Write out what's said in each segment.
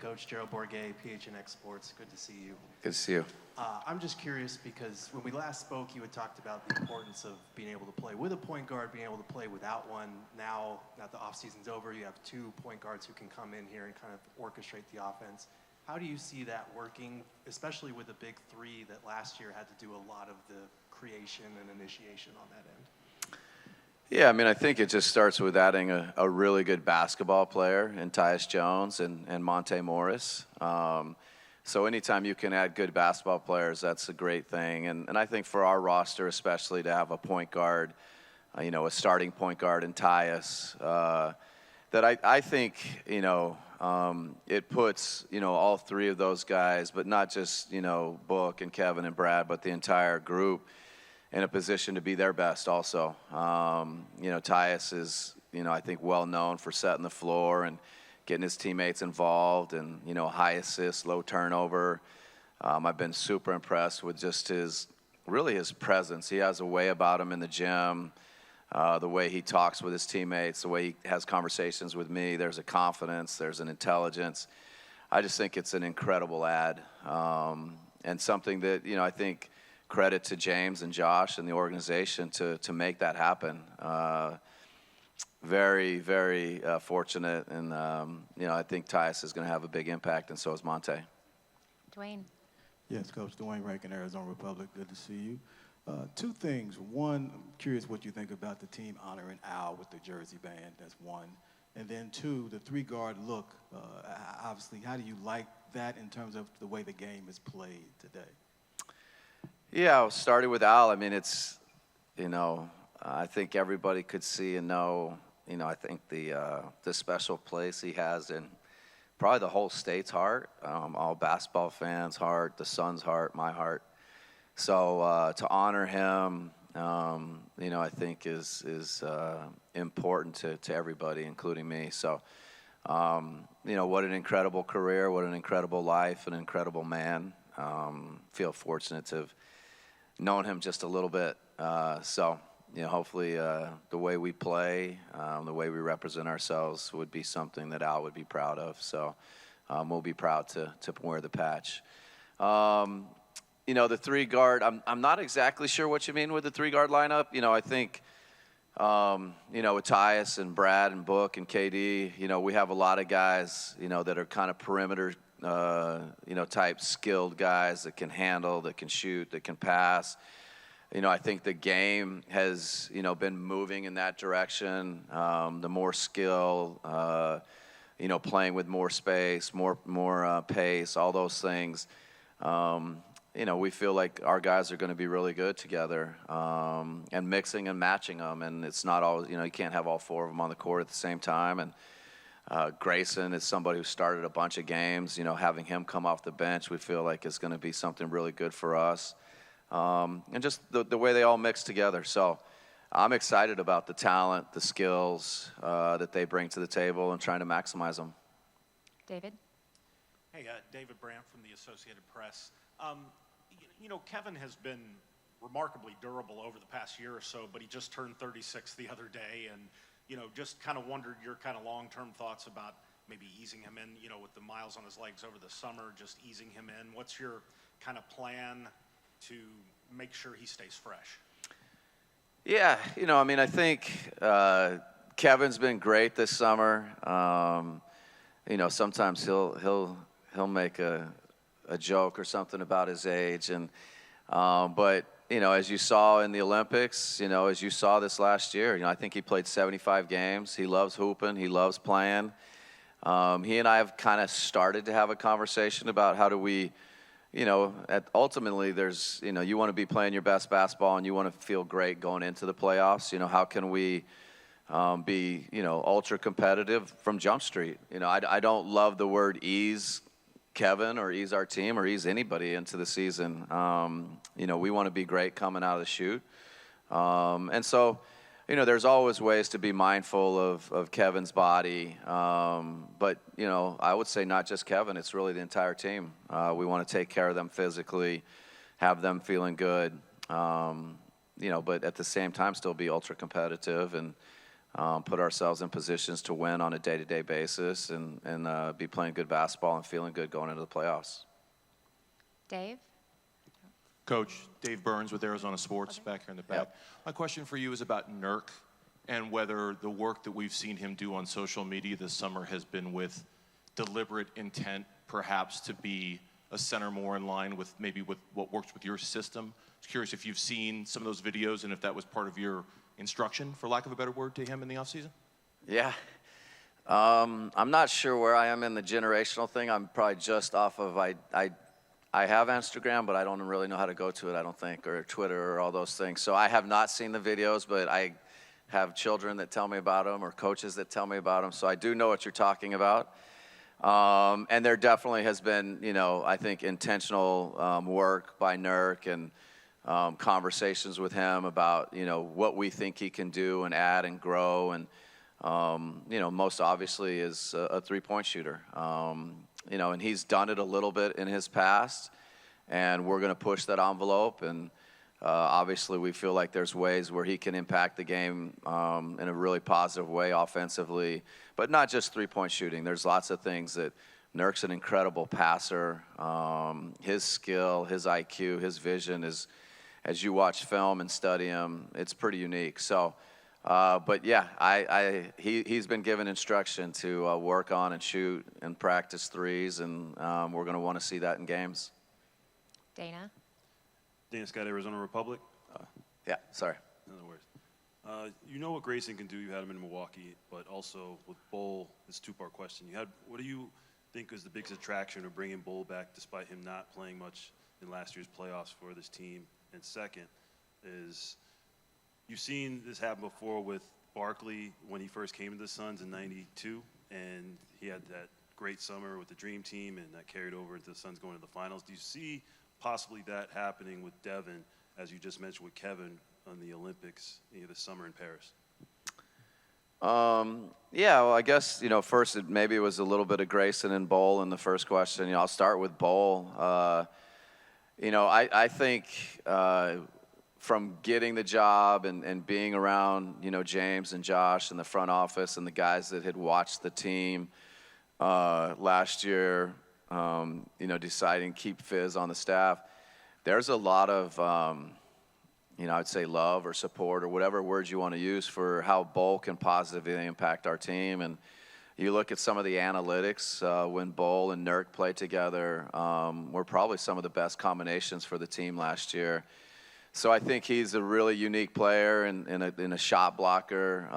Coach. Gerald Bourguet, PHNX Sports. Good to see you. Good to see you. I'm just curious because when we last spoke, you had talked about the importance of being able to play with a point guard, being able to play without one. Now that the offseason's over, you have 2 point guards who can come in here and kind of orchestrate the offense. How do you see that working, especially with the big 3 that last year had to do a lot of the creation and initiation on that end? Yeah, I mean, I think it just starts with adding a really good basketball player in Tyus Jones and Monte Morris. So anytime you can add good basketball players, that's a great thing. And I think for our roster especially to have a point guard, a starting point guard in Tyus, that I think, it puts, all 3 of those guys, but not just, Book and Kevin and Brad, but the entire group in a position to be their best also. Tyus is, I think well known for setting the floor and getting his teammates involved and, high assists, low turnover. I've been super impressed with just his presence. He has a way about him in the gym, the way he talks with his teammates, the way he has conversations with me. There's a confidence, there's an intelligence. I just think it's an incredible add, and something that, I think credit to James and Josh and the organization to make that happen. Very, very fortunate, and I think Tyus is going to have a big impact, and so is Monte. Dwayne. Yes, Coach. Dwayne Rankin, Arizona Republic. Good to see you. 2 things. One, I'm curious what you think about the team honoring Al with the jersey band. That's one. And then 2, the 3-guard look. Obviously, how do you like that in terms of the way the game is played today? Yeah, started with Al. I mean, it's, I think everybody could see and know, I think the special place he has in probably the whole state's heart, all basketball fans' heart, the Suns' heart, my heart. So to honor him, I think is important to everybody, including me. So, what an incredible career, what an incredible life, an incredible man. Feel fortunate to have known him just a little bit. So, hopefully the way we play, the way we represent ourselves would be something that Al would be proud of. So we'll be proud to wear the patch. The 3-guard, I'm not exactly sure what you mean with the 3-guard lineup. I think, with Tyus and Brad and Book and KD, we have a lot of guys, that are kind of perimeter, type skilled guys that can handle, that can shoot, that can pass. I think the game has, been moving in that direction. The more skill, playing with more space, more pace, all those things. We feel like our guys are going to be really good together, and mixing and matching them. And it's not all, you can't have all 4 of them on the court at the same time. And Grayson is somebody who started a bunch of games. Having him come off the bench, we feel like is going to be something really good for us. And just the way they all mix together. So I'm excited about the talent, the skills that they bring to the table and trying to maximize them. David? Hey, David Brandt from the Associated Press. Kevin has been remarkably durable over the past year or so, but he just turned 36 the other day, and, just kind of wondered your kind of long-term thoughts about maybe easing him in, with the miles on his legs over the summer, just easing him in. What's your kind of plan to make sure he stays fresh? Yeah, I think Kevin's been great this summer. Sometimes he'll make a joke or something about his age, and but as you saw in the Olympics, as you saw this last year, I think he played 75 games. He loves hooping. He loves playing. He and I have kind of started to have a conversation about how do we, ultimately there's, you want to be playing your best basketball and you want to feel great going into the playoffs. How can we be, ultra competitive from Jump Street? I don't love the word ease Kevin or ease our team or ease anybody into the season. We want to be great coming out of the chute. And so, there's always ways to be mindful of Kevin's body. But, I would say not just Kevin, it's really the entire team. We want to take care of them physically, have them feeling good, but at the same time still be ultra competitive and put ourselves in positions to win on a day-to-day basis and be playing good basketball and feeling good going into the playoffs. Dave? Coach, Dave Burns with Arizona Sports, back here in the back. Yep. My question for you is about Nurk and whether the work that we've seen him do on social media this summer has been with deliberate intent, perhaps to be a center more in line with maybe with what works with your system. I was curious if you've seen some of those videos and if that was part of your instruction, for lack of a better word, to him in the offseason? Yeah. I'm not sure where I am in the generational thing. I'm probably just off of, I have Instagram, but I don't really know how to go to it, I don't think, or Twitter or all those things. So I have not seen the videos, but I have children that tell me about them or coaches that tell me about them. So I do know what you're talking about. And there definitely has been, I think intentional work by Nurk and conversations with him about, what we think he can do and add and grow. And, most obviously is a three-point shooter. And he's done it a little bit in his past, and we're going to push that envelope. And obviously we feel like there's ways where he can impact the game in a really positive way offensively, but not just three-point shooting. There's lots of things that Nurk's an incredible passer. His skill, his IQ, his vision is, as you watch film and study him, it's pretty unique. So, but yeah, he's been given instruction to work on and shoot and practice threes, and we're going to want to see that in games. Dana? Dana Scott, Arizona Republic. Yeah, sorry. No worries. You know what Grayson can do. You had him in Milwaukee, but also with Bull, it's a two-part question. What do you think is the biggest attraction of bringing Bull back, despite him not playing much in last year's playoffs for this team? And second is, you've seen this happen before with Barkley when he first came to the Suns in '92, and he had that great summer with the Dream Team, and that carried over into the Suns going to the finals. Do you see possibly that happening with Devin, as you just mentioned with Kevin on the Olympics this summer in Paris? Yeah, well, I guess, first maybe it was a little bit of Grayson and Bowl in the first question. I'll start with Bowl. I think from getting the job and being around, James and Josh in the front office and the guys that had watched the team last year, deciding to keep Fizz on the staff, there's a lot of, I'd say love or support or whatever words you want to use for how Bull can positively impact our team. And you look at some of the analytics when Bull and Nurk played together, were probably some of the best combinations for the team last year. So I think he's a really unique player and a shot blocker,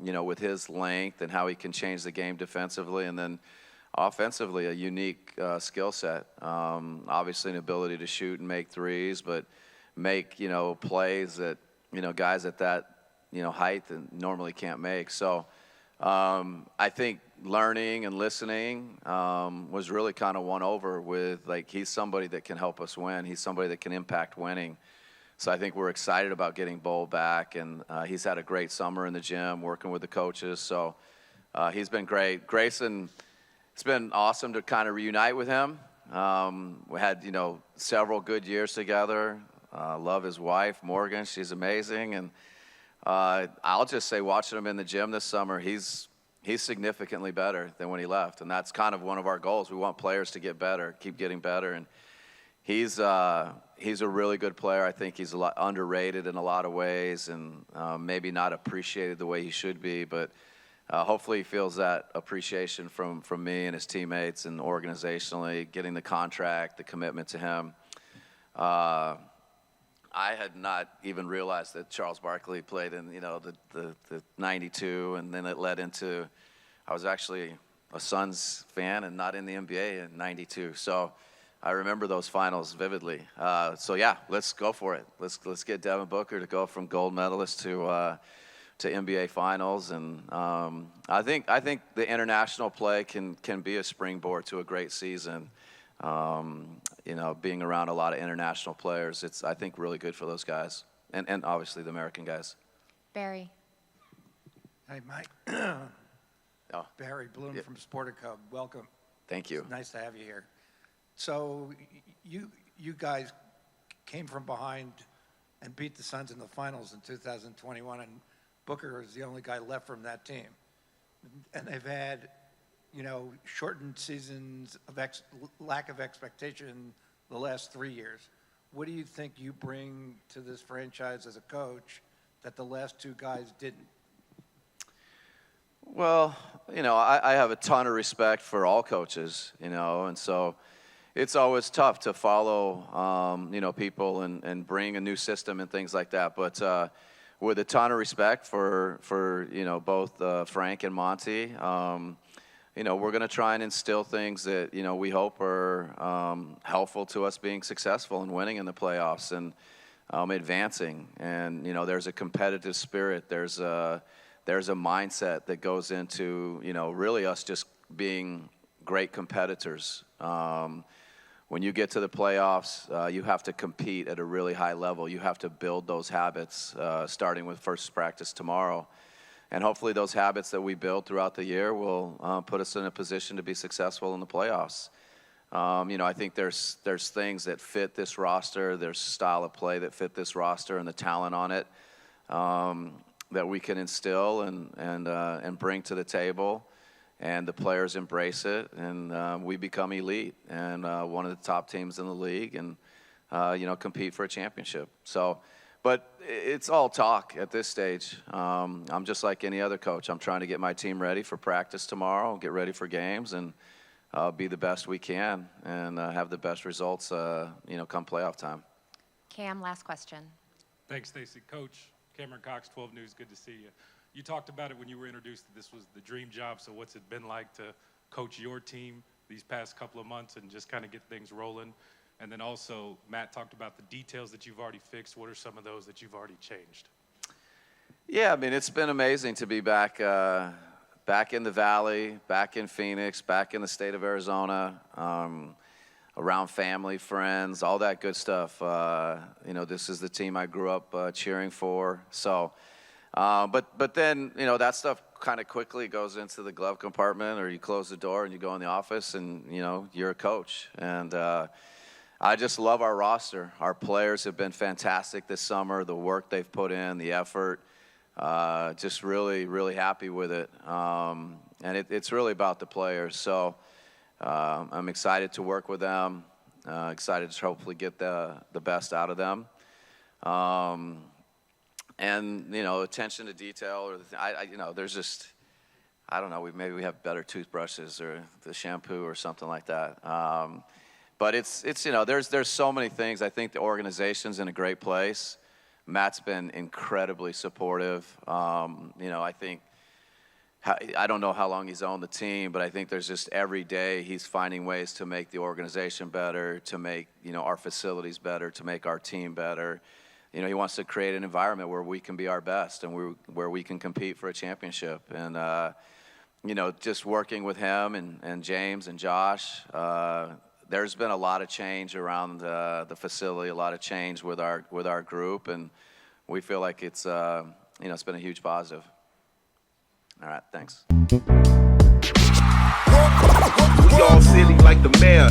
with his length and how he can change the game defensively, and then offensively a unique skill set. Obviously an ability to shoot and make threes, but make, plays that, guys at that, height normally can't make. So I think learning and listening was really kind of won over with, he's somebody that can help us win. He's somebody that can impact winning. So I think we're excited about getting Bull back, and he's had a great summer in the gym working with the coaches. So he's been great. Grayson, it's been awesome to kind of reunite with him. We had, several good years together. Love his wife, Morgan. She's amazing. And I'll just say, watching him in the gym this summer, he's significantly better than when he left. And that's kind of one of our goals. We want players to get better, keep getting better. And he's a really good player. I think he's a lot underrated in a lot of ways, and maybe not appreciated the way he should be. But hopefully he feels that appreciation from me and his teammates, and organizationally getting the contract, the commitment to him. I had not even realized that Charles Barkley played in, the 92, and then it led into, I was actually a Suns fan and not in the NBA in 92. So I remember those finals vividly. So yeah, let's go for it. Let's get Devin Booker to go from gold medalist to NBA finals. And I think the international play can be a springboard to a great season. Being around a lot of international players, it's, I think, really good for those guys, and obviously the American guys. Barry? Hey, Mike. Oh. Barry Bloom from Sportico. Welcome. Thank you. It's nice to have you here. So you guys came from behind and beat the Suns in the finals in 2021, and Booker is the only guy left from that team. And they've had, shortened seasons of lack of expectation the last 3 years. What do you think you bring to this franchise as a coach that the last two guys didn't? Well, I have a ton of respect for all coaches, and so it's always tough to follow, people and bring a new system and things like that. But with a ton of respect for both Frank and Monty, we're going to try and instill things that, we hope are helpful to us being successful and winning in the playoffs and advancing. And, there's a competitive spirit. There's a mindset that goes into, really us just being great competitors. When you get to the playoffs, you have to compete at a really high level. You have to build those habits, starting with first practice tomorrow. And hopefully those habits that we build throughout the year will put us in a position to be successful in the playoffs. I think there's things that fit this roster. There's style of play that fit this roster and the talent on it that we can instill and bring to the table. And the players embrace it, and we become elite and one of the top teams in the league and, compete for a championship. So, but it's all talk at this stage. I'm just like any other coach. I'm trying to get my team ready for practice tomorrow, get ready for games, and be the best we can and have the best results, come playoff time. Cam, last question. Thanks, Stacey. Coach, Cameron Cox, 12 News, good to see you. You talked about it when you were introduced that this was the dream job, so what's it been like to coach your team these past couple of months and just kind of get things rolling? And then also, Matt talked about the details that you've already fixed. What are some of those that you've already changed? Yeah, it's been amazing to be back in the Valley, back in Phoenix, back in the state of Arizona, around family, friends, all that good stuff. This is the team I grew up cheering for. So, but then, that stuff kind of quickly goes into the glove compartment, or you close the door and you go in the office and, you're a coach. And I just love our roster. Our players have been fantastic this summer, the work they've put in, the effort. Just really, really happy with it. And it's really about the players. So I'm excited to work with them, excited to hopefully get the best out of them. And, attention to detail, or there's just, I don't know, maybe we have better toothbrushes or the shampoo or something like that. But it's there's so many things. I think the organization's in a great place. Matt's been incredibly supportive. I think, I don't know how long he's owned the team, but I think there's just every day he's finding ways to make the organization better, to make, our facilities better, to make our team better. He wants to create an environment where we can be our best and where we can compete for a championship. And, just working with him and James and Josh, there's been a lot of change around the facility, a lot of change with our group, and we feel like it's it's been a huge positive. All right, thanks. We all silly like the mayor.